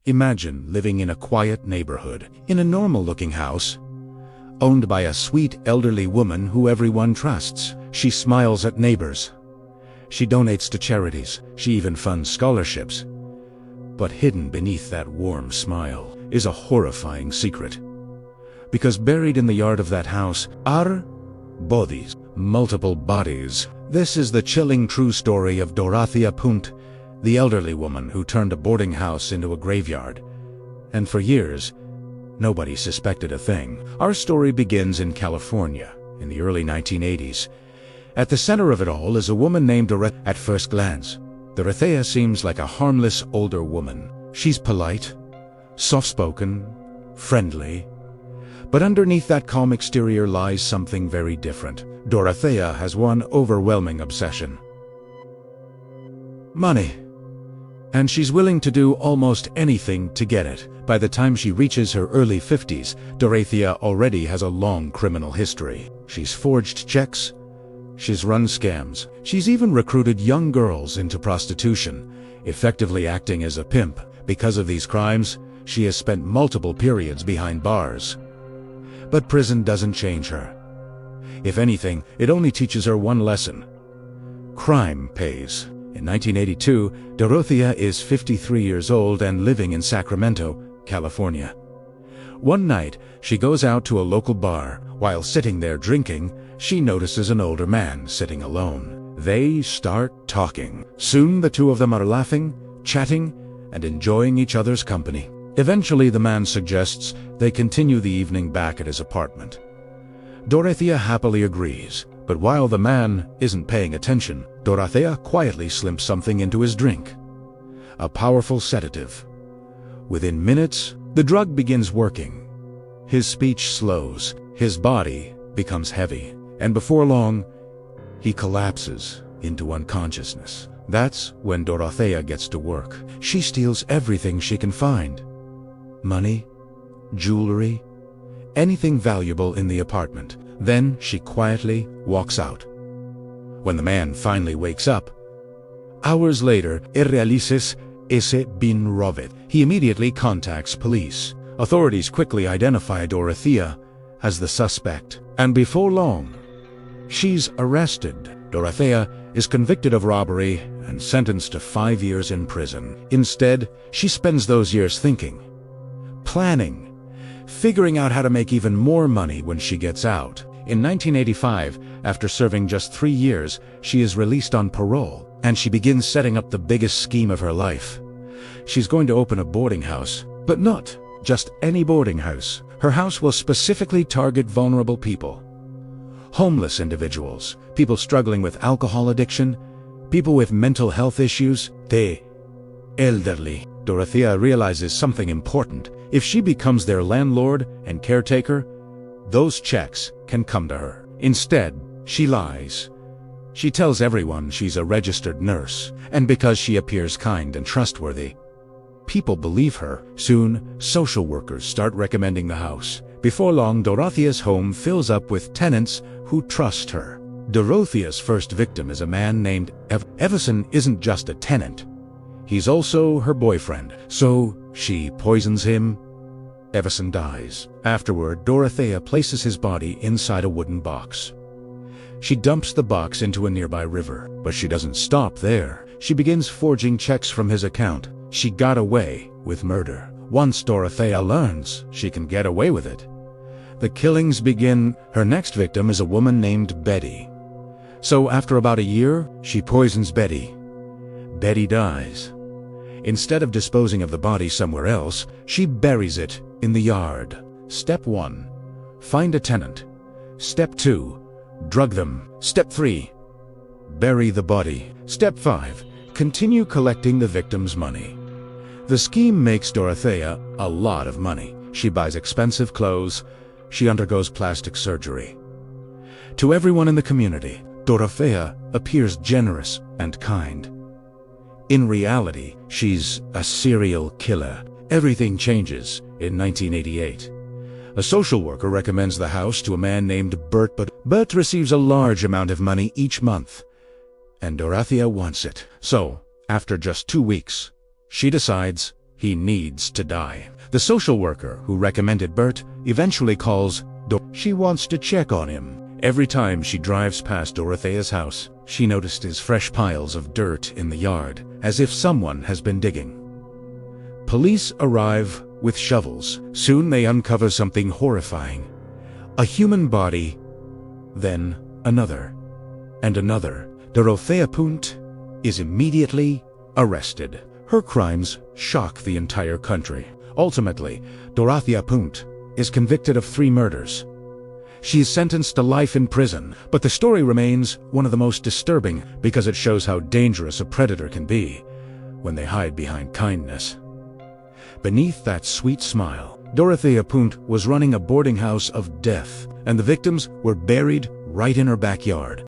Imagine living in a quiet neighborhood, in a normal-looking house, owned by a sweet elderly woman who everyone trusts. She smiles at neighbors. She donates to charities. She even funds scholarships. But hidden beneath that warm smile is a horrifying secret. Because buried in the yard of that house are bodies, multiple bodies. This is the chilling true story of Dorothea Puente, the elderly woman who turned a boarding house into a graveyard. And for years, nobody suspected a thing. Our story begins in California in the early 1980s. At the center of it all is a woman named Dorothea. At first glance, Dorothea seems like a harmless older woman. She's polite, soft-spoken, friendly. But underneath that calm exterior lies something very different. Dorothea has one overwhelming obsession: money. And she's willing to do almost anything to get it. By the time she reaches her early 50s, Dorothea already has a long criminal history. She's forged checks. She's run scams. She's even recruited young girls into prostitution, effectively acting as a pimp. Because of these crimes, she has spent multiple periods behind bars. But prison doesn't change her. If anything, it only teaches her one lesson: crime pays. In 1982, Dorothea is 53 years old and living in Sacramento, California. One night, she goes out to a local bar. While sitting there drinking, she notices an older man sitting alone. They start talking. Soon the two of them are laughing, chatting, and enjoying each other's company. Eventually, the man suggests they continue the evening back at his apartment. Dorothea happily agrees, but while the man isn't paying attention, Dorothea quietly slips something into his drink. A powerful sedative. Within minutes, the drug begins working. His speech slows, his body becomes heavy, and before long, he collapses into unconsciousness. That's when Dorothea gets to work. She steals everything she can find: money, jewelry, anything valuable in the apartment. Then she quietly walks out. When the man finally wakes up, hours later, realices ese bin robet. He immediately contacts police. Authorities quickly identify Dorothea as the suspect, and before long, she's arrested. Dorothea is convicted of robbery and sentenced to 5 years in prison. Instead, she spends those years thinking, planning, figuring out how to make even more money when she gets out. In 1985, after serving just 3 years, she is released on parole, and she begins setting up the biggest scheme of her life. She's going to open a boarding house, but not just any boarding house. Her house will specifically target vulnerable people: homeless individuals, people struggling with alcohol addiction, people with mental health issues, the elderly. Dorothea realizes something important. If she becomes their landlord and caretaker, those checks can come to her. Instead, she lies. She tells everyone she's a registered nurse, and because she appears kind and trustworthy, people believe her. Soon, social workers start recommending the house. Before long, Dorothea's home fills up with tenants who trust her. Dorothea's first victim is a man named Everson. Isn't just a tenant. He's also her boyfriend. So she poisons him. Everson dies. Afterward, Dorothea places his body inside a wooden box. She dumps the box into a nearby river, but she doesn't stop there. She begins forging checks from his account. She got away with murder. Once Dorothea learns she can get away with it, the killings begin. Her next victim is a woman named Betty. So after about a year, she poisons Betty. Betty dies. Instead of disposing of the body somewhere else, she buries it in the yard. Step 1. Find a tenant. Step 2. Drug them. Step 3. Bury the body. Step 5. Continue collecting the victim's money. The scheme makes Dorothea a lot of money. She buys expensive clothes. She undergoes plastic surgery. To everyone in the community, Dorothea appears generous and kind. In reality, she's a serial killer. Everything changes in 1988. A social worker recommends the house to a man named Bert, but Bert receives a large amount of money each month, and Dorothea wants it. So, after just 2 weeks, she decides He needs to die. The social worker who recommended Bert eventually calls She wants to check on him. Every time she drives past Dorothea's house, she notices fresh piles of dirt in the yard, as if someone has been digging. Police arrive with shovels. Soon they uncover something horrifying. A human body, then another, and another. Dorothea Puente is immediately arrested. Her crimes shock the entire country. Ultimately, Dorothea Puente is convicted of 3 murders. She is sentenced to life in prison, but the story remains one of the most disturbing because it shows how dangerous a predator can be when they hide behind kindness. Beneath that sweet smile, Dorothea Puente was running a boarding house of death, and the victims were buried right in her backyard.